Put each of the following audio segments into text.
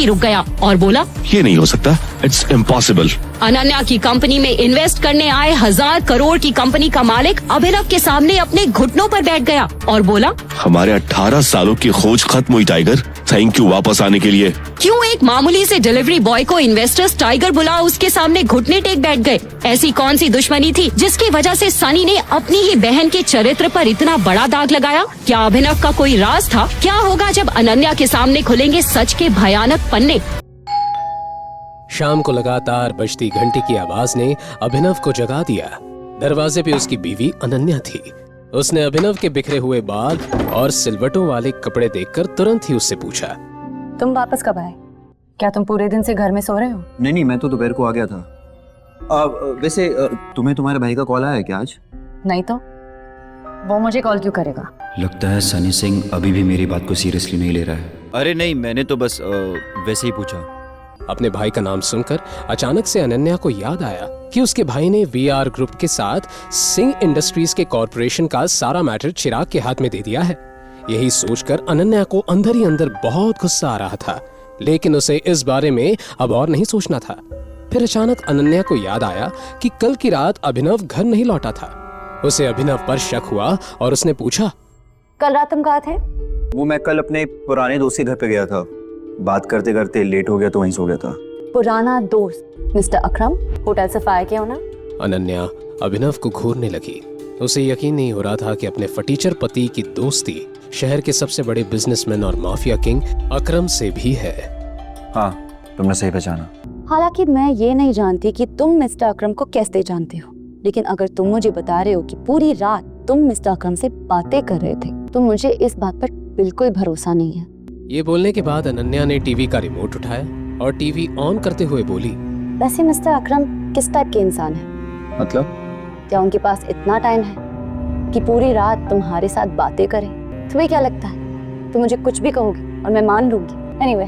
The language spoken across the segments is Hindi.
ही रुक गया और बोला, ये नहीं हो सकता, इट्स इम्पॉसिबल। अनन्या की कंपनी में इन्वेस्ट करने आए 1000 करोड़ की कंपनी का मालिक अभिनव के सामने अपने घुटनों पर बैठ गया और बोला, हमारे 18 सालों की खोज खत्म हुई टाइगर, थैंक यू वापस आने के लिए। क्यों एक मामूली से डिलीवरी बॉय को इन्वेस्टर्स टाइगर बुला उसके सामने घुटने टेक बैठ गए? ऐसी कौन सी दुश्मनी थी जिसकी वजह से सनी ने अपनी ही बहन के चरित्र पर इतना बड़ा दाग लगाया? क्या अभिनव का कोई राज था? क्या होगा जब अनन्या के सामने खुलेंगे सच के भयानक पन्ने? शाम को लगातार बजती घंटी की आवाज ने अभिनव को जगा दिया। दरवाजे पे उसकी बीवी अनन्या थी। उसने अभिनव के बिखरे हुए बाल और सिलवटों वाले कपड़े देखकर तुरंत ही उससे पूछा, तुम वापस कब आए? क्या तुम पूरे दिन से घर में सो रहे हो? नहीं, मैं तो दोपहर को आ गया था। वैसे तुम्हें तुम्हारे भाई का कॉल आया है क्या आज? नहीं तो वो मुझे कॉल क्यों करेगा? लगता है सनी सिंह अभी भी मेरी बात को सीरियसली नहीं ले रहा है। अरे नहीं, मैंने तो बस वैसे ही पूछा। अपने भाई का नाम सुनकर अचानक से अनन्या को याद आया कि उसके भाई ने वीआर ग्रुप के साथ सिंह इंडस्ट्रीज के कॉर्पोरेशन का सारा मैटर चिराग के हाथ में दे दिया है। यही सोचकर अनन्या को अंदर ही अंदर बहुत गुस्सा आ रहा था, लेकिन उसे इस बारे में अब और नहीं सोचना था। फिर अचानक अनन्या को याद आया कि कल की रात अभिनव घर नहीं लौटा था। उसे अभिनव पर शक हुआ और उसने पूछा, कल रात तुम कहाँ थे? वो मैं कल अपने पुराने दोस्त के घर पे गया था। बात करते करते लेट हो गया तो वहीं सो गया था। पुराना दोस्त मिस्टर अकरम होटल से फायर किया होना? अनन्या अभिनव को घूरने लगी। उसे यकीन नहीं हो रहा था कि अपने फटीचर पति की दोस्ती शहर के सबसे बड़े बिजनेसमैन और माफिया किंग अकरम से भी है। हाँ, तुमने सही पहचाना। हालांकि मैं ये नहीं जानती कि तुम मिस्टर अकरम को कैसे जानते हो, लेकिन अगर तुम मुझे बता रहे हो कि पूरी रात तुम मिस्टर अकरम से बातें कर रहे थे तो मुझे इस बात पर बिल्कुल भरोसा नहीं है। ये बोलने के बाद अनन्या ने टीवी का रिमोट उठाया और टीवी ऑन करते हुए बोली, वैसे मिस्टर अकरम किस टाइप के इंसान है? मतलब? क्या उनके पास इतना टाइम है कि पूरी रात तुम्हारे साथ बातें करें? तुम्हें क्या लगता है तुम मुझे कुछ भी कहोगी और मैं मान लूंगी? एनीवे,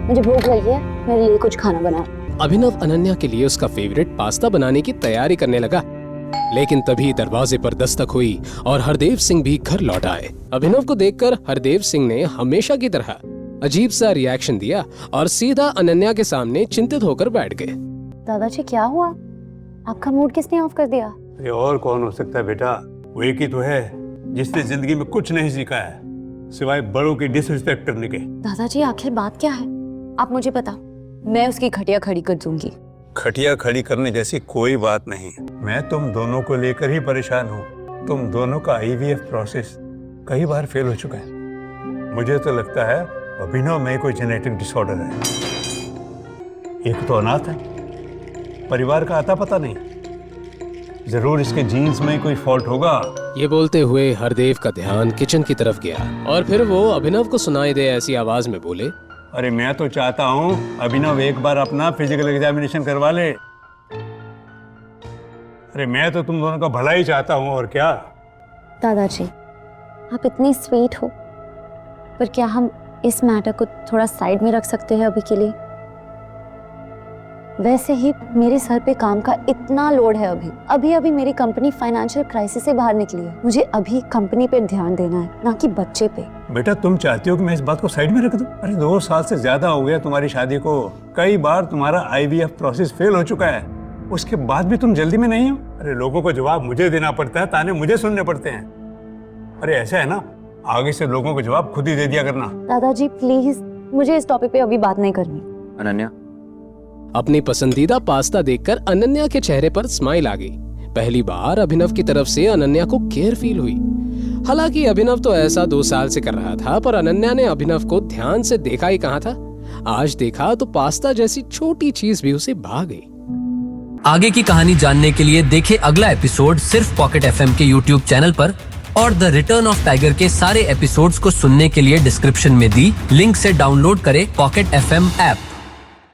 मुझे भूख लगी है, मेरे लिए कुछ खाना बनाओ। अभिनव अनन्या के लिए उसका फेवरेट पास्ता बनाने की तैयारी करने लगा, लेकिन तभी दरवाजे पर दस्तक हुई और हरदेव सिंह भी घर लौट आए। अभिनव को देखकर हरदेव सिंह ने हमेशा की तरह अजीब सा रिएक्शन दिया और सीधा अनन्या के सामने चिंतित होकर बैठ गए। दादाजी क्या हुआ? आपका मूड किसने ऑफ कर दिया? अरे और कौन हो सकता है बेटा, वो एक ही तो है जिसने जिंदगी में कुछ नहीं सीखा है सिवाय बड़ों की डिसरिस्पेक्ट करने के। दादाजी आखिर बात क्या है? आप मुझे बताओ, मैं उसकी खटिया खड़ी कर दूंगी। खटिया खड़ी करने जैसी कोई बात नहीं। मैं तुम दोनों को लेकर ही परेशान हूँ। तुम दोनों का IVF प्रोसेस कई बार फेल हो चुका है। मुझे तो लगता है अभिनव में कोई जेनेटिक डिसऑर्डर है। एक तो अनाथ है, परिवार का आता पता नहीं, जरूर इसके जीन्स में कोई फॉल्ट होगा। ये बोलते हुए हरदेव का ध्यान किचन की तरफ गया और फिर वो अभिनव को सुनाई दे ऐसी आवाज में बोले, अरे मैं तो चाहता हूँ अभिनव एक बार अपना फिजिकल एग्जामिनेशन करवा ले। अरे मैं तो तुम दोनों का भला ही चाहता हूँ, और क्या। दादाजी आप इतनी स्वीट हो, पर क्या हम इस मैटर को थोड़ा साइड में रख सकते हैं अभी के लिए? वैसे ही मेरे सर पे काम का इतना लोड है। अभी मेरी कंपनी फाइनेंशियल क्राइसिस से बाहर निकली है। मुझे अभी कंपनी पे ध्यान देना है, ना कि बच्चे पे। बेटा तुम चाहती हो कि मैं इस बात को साइड में रख दूं? अरे 2 साल से ज्यादा हो गया तुम्हारी शादी को। कई बार तुम्हारा IVF प्रोसेस फेल हो चुका है, उसके बाद भी तुम जल्दी में नहीं हो। अरे लोगों को जवाब मुझे देना पड़ता है, ताने मुझे सुनने पड़ते हैं। अरे ऐसा है ना, आगे से लोगों को जवाब खुद ही दे दिया करना। दादाजी प्लीज, मुझे इस टॉपिक पे अभी बात नहीं करनी। अनन्या, अपनी पसंदीदा पास्ता देखकर अनन्या के चेहरे पर स्माइल आ गई। पहली बार अभिनव की तरफ से अनन्या को केयर फील हुई। हालांकि अभिनव तो ऐसा 2 साल से कर रहा था, पर अनन्या ने अभिनव को ध्यान से देखा ही कहाँ था। आज देखा तो पास्ता जैसी छोटी चीज भी उसे भा गई। आगे की कहानी जानने के लिए देखें अगला एपिसोड सिर्फ पॉकेट FM के YouTube चैनल पर, और द रिटर्न ऑफ टाइगर के सारे एपिसोड्स को सुनने के लिए डिस्क्रिप्शन में दी लिंक से डाउनलोड करें पॉकेट FM ऐप।